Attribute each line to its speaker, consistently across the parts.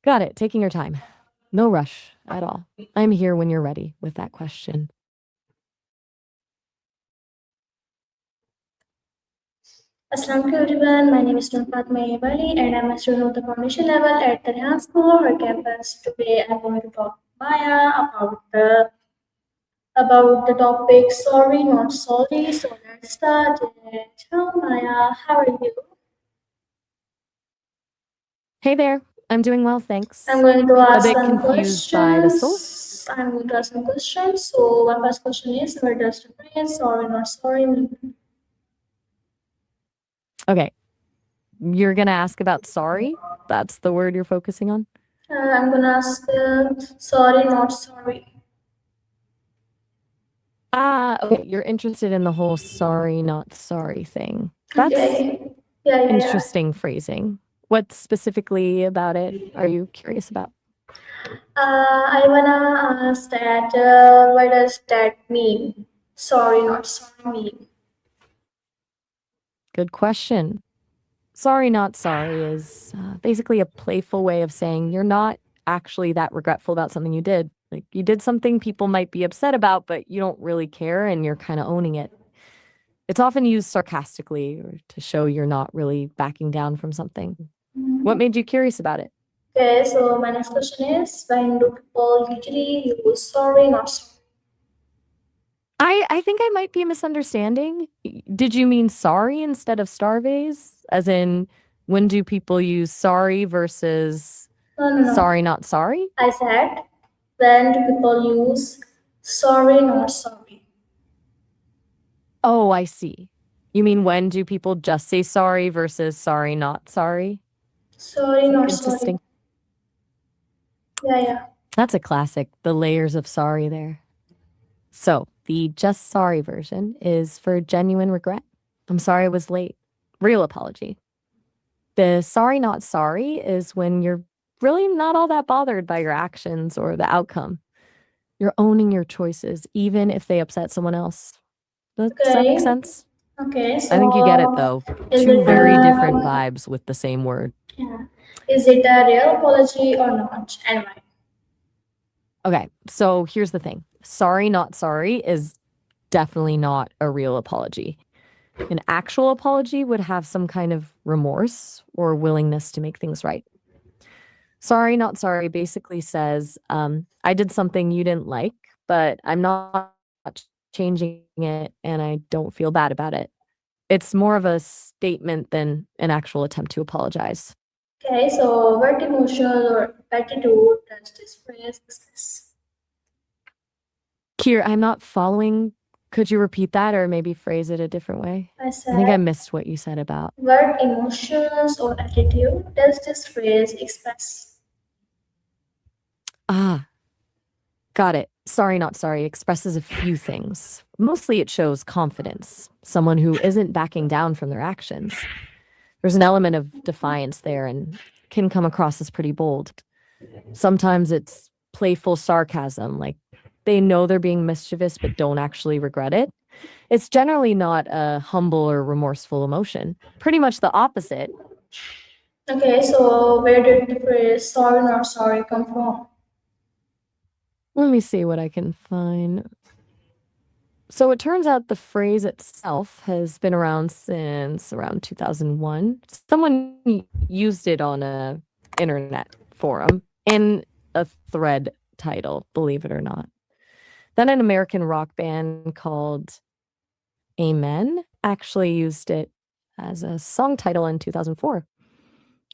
Speaker 1: Got it. Taking your time. No rush at all. I'm here when you're ready with that question.
Speaker 2: Assalamualaikum everyone, my name is Fatma Bali and I'm a student of the foundation level at the Rehan School, her campus. Today I'm going to talk to Maya about the topic sorry, not sorry. So let's start it. Hello Maya, how are you?
Speaker 1: Hey there. I'm doing well,
Speaker 2: I'm
Speaker 1: thanks.
Speaker 2: going to
Speaker 1: A
Speaker 2: ask
Speaker 1: bit
Speaker 2: some
Speaker 1: confused by the
Speaker 2: questions. I'm going to ask some questions. So my first question is, what does the phrase sorry, not sorry mean?
Speaker 1: Okay. You're going to ask about sorry? That's the word you're focusing on?
Speaker 2: I'm going to ask sorry, not sorry.
Speaker 1: Okay. You're interested in the whole sorry, not sorry thing. That's
Speaker 2: Yeah.
Speaker 1: interesting phrasing. What specifically about it are you curious about?
Speaker 2: I wanna ask that what does that mean? Sorry, not sorry mean.
Speaker 1: Good question. Sorry, not sorry is basically a playful way of saying you're not actually that regretful about something you did. Like you did something people might be upset about, but you don't really care and you're kind of owning it. It's often used sarcastically or to show you're not really backing down from something. What made you curious about it?
Speaker 2: Okay, so my next question is, when do people usually use sorry, not sorry?
Speaker 1: I think I might be misunderstanding. Did you mean sorry instead of starvaze? As in, when do people use sorry versus
Speaker 2: No.
Speaker 1: sorry, not sorry?
Speaker 2: I said, when do people use sorry, not sorry?
Speaker 1: Oh, I see. You mean when do people just say sorry versus sorry, not sorry?
Speaker 2: Sorry,
Speaker 1: It's a
Speaker 2: not
Speaker 1: good
Speaker 2: sorry.
Speaker 1: distinction.
Speaker 2: Yeah.
Speaker 1: That's a classic, the layers of sorry there. So, the just sorry version is for genuine regret. I'm sorry I was late. Real apology. The sorry, not sorry is when you're really not all that bothered by your actions or the outcome. You're owning your choices, even if they upset someone else. Does that make
Speaker 2: Okay.
Speaker 1: sense?
Speaker 2: Okay.
Speaker 1: I think you get it
Speaker 2: So,
Speaker 1: though.
Speaker 2: is
Speaker 1: Two
Speaker 2: it
Speaker 1: very different vibes with the same word.
Speaker 2: yeah. Is it a real apology or not? And why?
Speaker 1: Okay, so here's the thing. Sorry, not sorry is definitely not a real apology. An actual apology would have some kind of remorse or willingness to make things right. Sorry, not sorry basically says, I did something you didn't like, but I'm not changing it and I don't feel bad about it. It's more of a statement than an actual attempt to apologize.
Speaker 2: Okay, so what emotional or attitude does this phrase express?
Speaker 1: Kier, I'm not following. Could you repeat that or maybe phrase it a different way?
Speaker 2: I
Speaker 1: I think I
Speaker 2: said,
Speaker 1: missed what you said about.
Speaker 2: what emotions or attitude does this phrase express?
Speaker 1: Ah, got it. Sorry, not sorry expresses a few things. Mostly it shows confidence, someone who isn't backing down from their actions. There's an element of defiance there and can come across as pretty bold. Sometimes it's playful sarcasm, like they know they're being mischievous but don't actually regret it. It's generally not a humble or remorseful emotion. Pretty much the opposite.
Speaker 2: Okay, so where did the phrase sorry not sorry come from?
Speaker 1: Let me see what I can find. So it turns out the phrase itself has been around since around 2001. Someone used it on a internet forum in a thread title, believe it or not. Then an American rock band called Amen actually used it as a song title in 2004.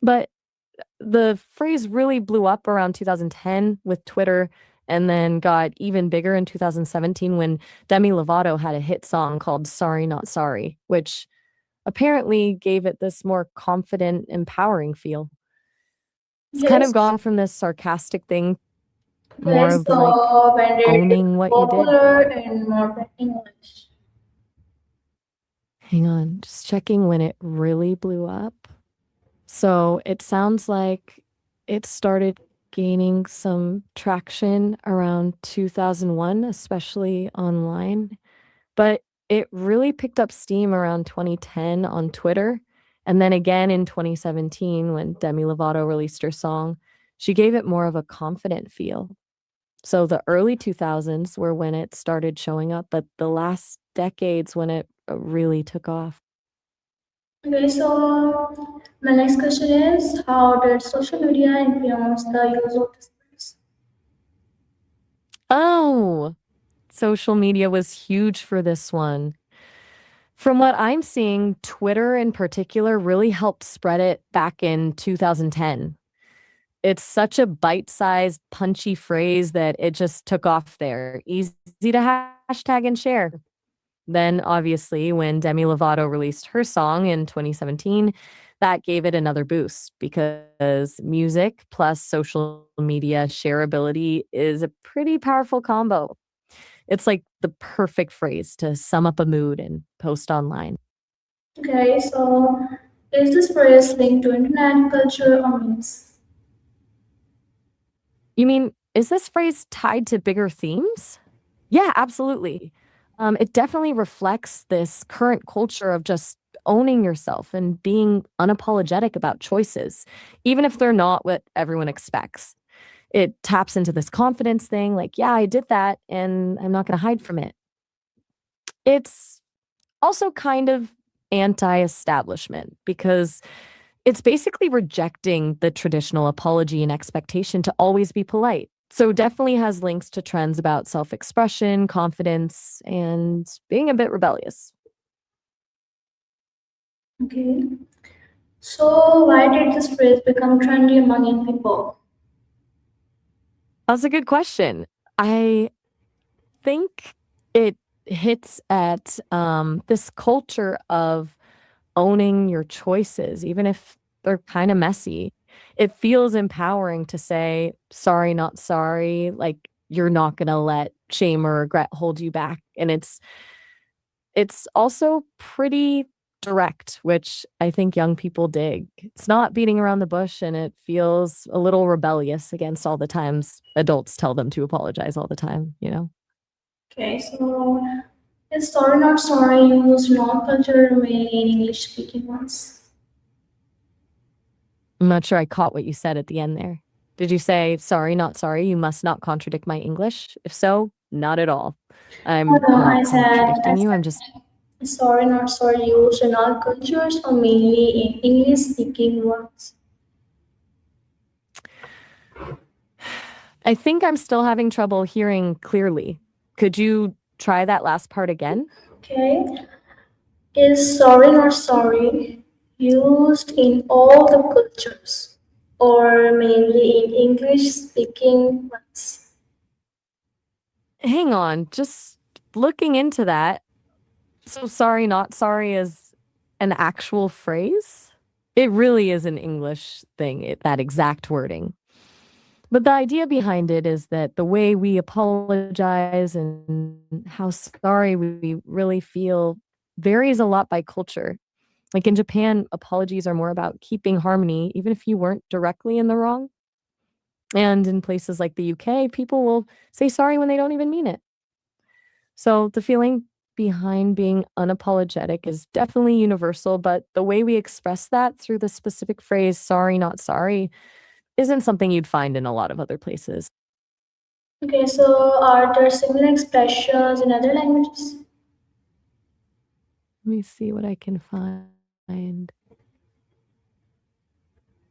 Speaker 1: But the phrase really blew up around 2010 with Twitter and then got even bigger in 2017 when Demi Lovato had a hit song called Sorry Not Sorry, which apparently gave it this more confident, empowering feel. It's kind
Speaker 2: Yes.
Speaker 1: of gone from this sarcastic thing, more
Speaker 2: Okay,
Speaker 1: of like
Speaker 2: so when did it
Speaker 1: owning
Speaker 2: become
Speaker 1: what you did.
Speaker 2: popular in modern English?
Speaker 1: Hang on, just checking when it really blew up. So it sounds like it started gaining some traction around 2001, especially online. But it really picked up steam around 2010 on Twitter. And then again in 2017 when Demi Lovato released her song She gave it more of a confident feel. So the early 2000s were when it started showing up, but the last decades when it really took off.
Speaker 2: Okay, so my next question is, how did social media influence the use of this phrase?
Speaker 1: Oh, social media was huge for this one. From what I'm seeing, Twitter in particular really helped spread it back in 2010. It's such a bite-sized, punchy phrase that it just took off there. Easy to hashtag and share. Then, obviously, when Demi Lovato released her song in 2017, that gave it another boost because music plus social media shareability is a pretty powerful combo. It's like the perfect phrase to sum up a mood and post online.
Speaker 2: Okay, so is this phrase linked to internet culture or memes?
Speaker 1: You mean, is this phrase tied to bigger themes? Yeah, absolutely. It definitely reflects this current culture of just owning yourself and being unapologetic about choices, even if they're not what everyone expects. It taps into this confidence thing like, yeah, I did that and I'm not going to hide from it. It's also kind of anti establishment because it's basically rejecting the traditional apology and expectation to always be polite. So definitely has links to trends about self-expression, confidence, and being a bit rebellious.
Speaker 2: Okay, so why did this phrase become trendy among young people?
Speaker 1: That's a good question. I think it hits at this culture of owning your choices, even if they're kind of messy. It feels empowering to say, sorry, not sorry. Like you're not going to let shame or regret hold you back. And it's also pretty direct, which I think young people dig. It's not beating around the bush and it feels a little rebellious against all the times adults tell them to apologize all the time, you know?
Speaker 2: Okay, so is sorry not sorry used non-cultural mainly in English speaking ones?
Speaker 1: I'm not sure I caught what you said at the end there. Did you say, sorry, not sorry, you must not contradict my English? If so, not at all.
Speaker 2: Oh
Speaker 1: I'm
Speaker 2: no,
Speaker 1: not
Speaker 2: I
Speaker 1: contradicting you. I'm just,
Speaker 2: said sorry not sorry used in all cultures or mainly in English speaking ones.
Speaker 1: I think I'm still having trouble hearing clearly. Could you try that last part again?
Speaker 2: Okay, is sorry not sorry used in all the cultures or mainly in English speaking ones?
Speaker 1: Hang on, just looking into that. So sorry, not sorry is an actual phrase? It really is an English thing, that exact wording. But the idea behind it is that the way we apologize and how sorry we really feel varies a lot by culture. Like in Japan, apologies are more about keeping harmony, even if you weren't directly in the wrong. And in places like the UK, people will say sorry when they don't even mean it. So the feeling behind being unapologetic is definitely universal, but the way we express that through the specific phrase, sorry, not sorry, isn't something you'd find in a lot of other places.
Speaker 2: Okay, so are there similar expressions in other languages?
Speaker 1: Let me see what I can find.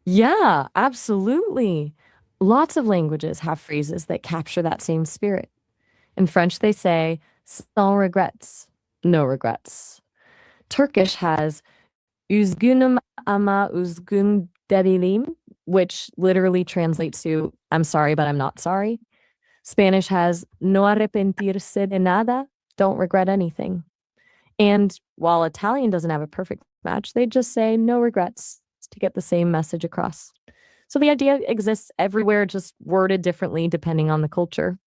Speaker 1: Yeah, absolutely. Lots of languages have phrases that capture that same spirit. In French, they say, sans regrets, no regrets. Turkish has üzgünüm ama üzgün değilim, which literally translates to, I'm sorry, but I'm not sorry. Spanish has no arrepentirse de nada, don't regret anything. And while Italian doesn't have a perfect match, they just say no regrets to get the same message across. So the idea exists everywhere, just worded differently depending on the culture.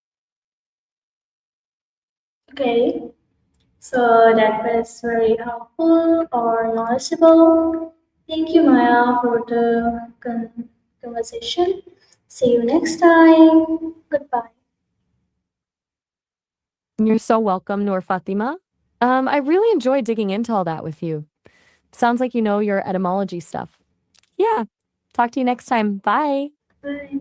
Speaker 2: Okay, so that was very helpful or knowledgeable. Thank you, Maya, for the conversation. See you next time. Goodbye.
Speaker 1: You're so welcome, Noor Fatima. I really enjoyed digging into all that with you. Sounds like you know your etymology stuff. Yeah. Talk to you next time. Bye.
Speaker 2: Bye.